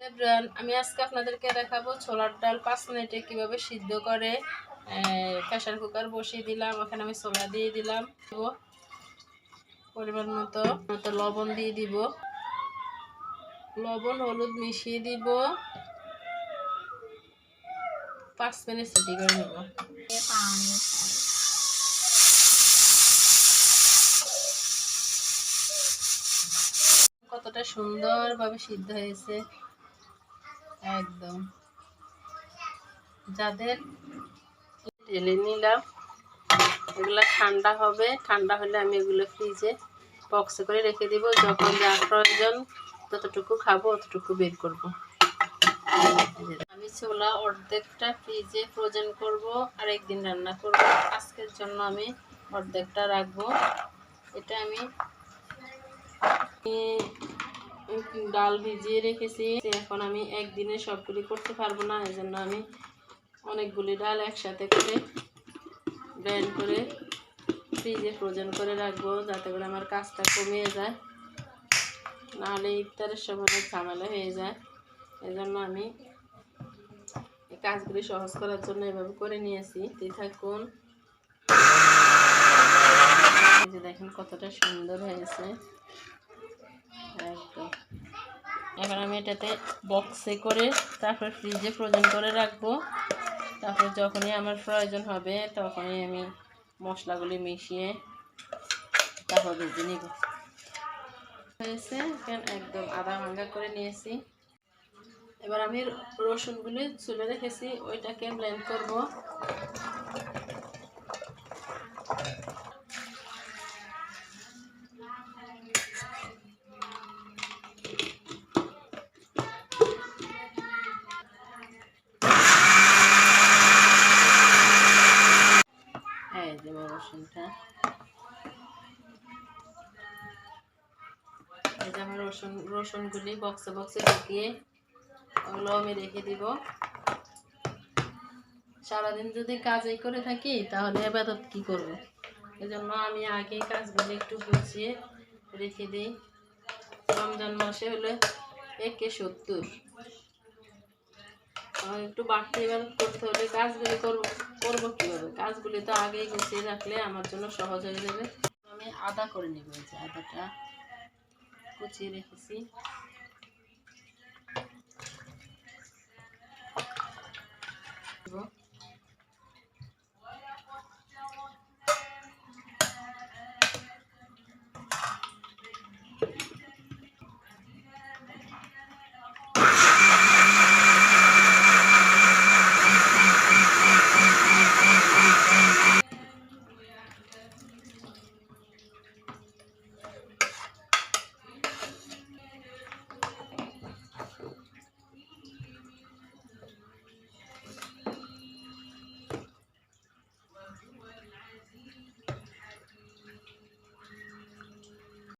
Everyone, আমি আজকে আপনাদেরকে দেখাবো ছোলার ডাল 5 মিনিটে কিভাবে সিদ্ধ করে। প্রেসার কুকার বসিয়ে দিলাম, ওখানে আমি ছোলা দিয়ে দিলাম, পরিমাণ মতো লবণ দিয়ে দিব, লবণ হলুদ মিশিয়ে দিব, 5 মিনিট সিদ্ধ করে নেব। কতটা সুন্দরভাবে সিদ্ধ হয়েছে একদম। যাদের ঢেলে নিলাম, এগুলো ঠান্ডা হবে, ঠান্ডা হলে আমি এগুলো ফ্রিজে বক্সে করে রেখে দিব। যখন যা প্রয়োজন যতটুকু খাবো অতটুকু বের করব। আমি ছোলা অর্ধেকটা ফ্রিজে ফ্রোজেন করব, আর একদিন রান্না করব। আজকের জন্য আমি অর্ধেকটা রাখবো। এটা আমি ডাল ভিজিয়ে রেখেছি। এখন আমি একদিনে সবগুলি করতে পারবো না, এজন্য আমি অনেকগুলি ডাল একসাথে করে ব্লেন্ড করে ফ্রিজে ফ্রোজেন করে রাখবো, যাতে করে আমার কাজটা কমিয়ে যায়, নাহলে ইফতারের সময় ঝামেলা হয়ে যায়। এজন্য আমি এই কাজগুলি সহজ করার জন্য এভাবে করে নিয়েছি। থাকুন, এই যে দেখেন কতটা সুন্দর হয়েছে একদম। এখন আমি এটাতে বক্সে করে তারপর ফ্রিজে ফ্রোজেন করে রাখবো। তারপর যখনই আমার প্রয়োজন হবে তখনই আমি মশলাগুলি মিশিয়ে তারপর ভেজে নিব। হয়েছে একদম আধা ভাঙা করে নিয়েছি। এবার আমি রসুনগুলি চুলে রেখেছি, ওইটাকে ব্লেন্ড করব। এই যে রসুনটা, এই যে আমার রসুনগুলি বক্সে বক্সে ঢুকিয়ে ওগুলো আমি রেখে দিব। সারাদিন যদি কাজই করে থাকি তাহলে এবাদত কি করব? এজন্য আমি আগে কাজগুলি একটু গুছিয়ে রেখে দিই। রমজান মাসে হলে 1/70 একটু বাড়তি ইবাদত করতে হলে কাজগুলি করবো কীভাবে? কাজগুলি তো আগেই গুছিয়ে রাখলে আমার জন্য সহজ হয়ে যাবে। আমি আদা করে নিব, এই যে আদাটা কুচিয়ে রেখেছি।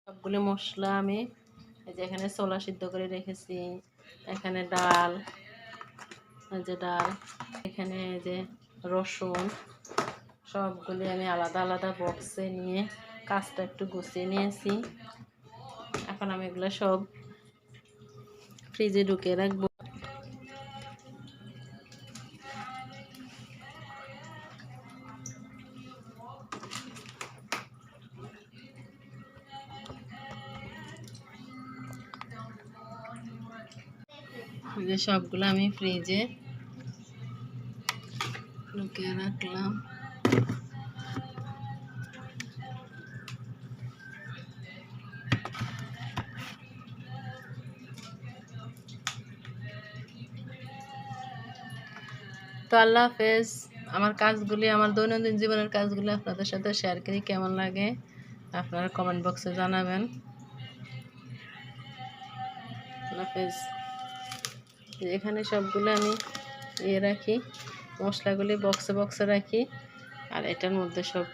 সবগুলো মশলা আমি এই যে এখানে ছোলা সিদ্ধ করে রেখেছি, এখানে ডাল, এই যে ডাল, এখানে এই যে রসুন, সবগুলি আমি আলাদা আলাদা বক্সে নিয়ে কাজটা একটু গুছিয়ে নিয়েছি। এখন আমি এগুলো সব ফ্রিজে ঢুকিয়ে রাখবো। সবগুলো আমি ফ্রিজে ঢুকিয়ে রাখলাম। তো আল্লাহ হাফেজ। আমার কাজগুলি, আমার দৈনন্দিন জীবনের কাজগুলি আপনাদের সাথে শেয়ার করি। কেমন লাগে আপনারা কমেন্ট বক্সে জানাবেন। আল্লাহ হাফেজ। এখানে সবগুলো আমি রাখি, মশলাগুলি বক্সে বক্সে রাখি, আর এটার মধ্যে সব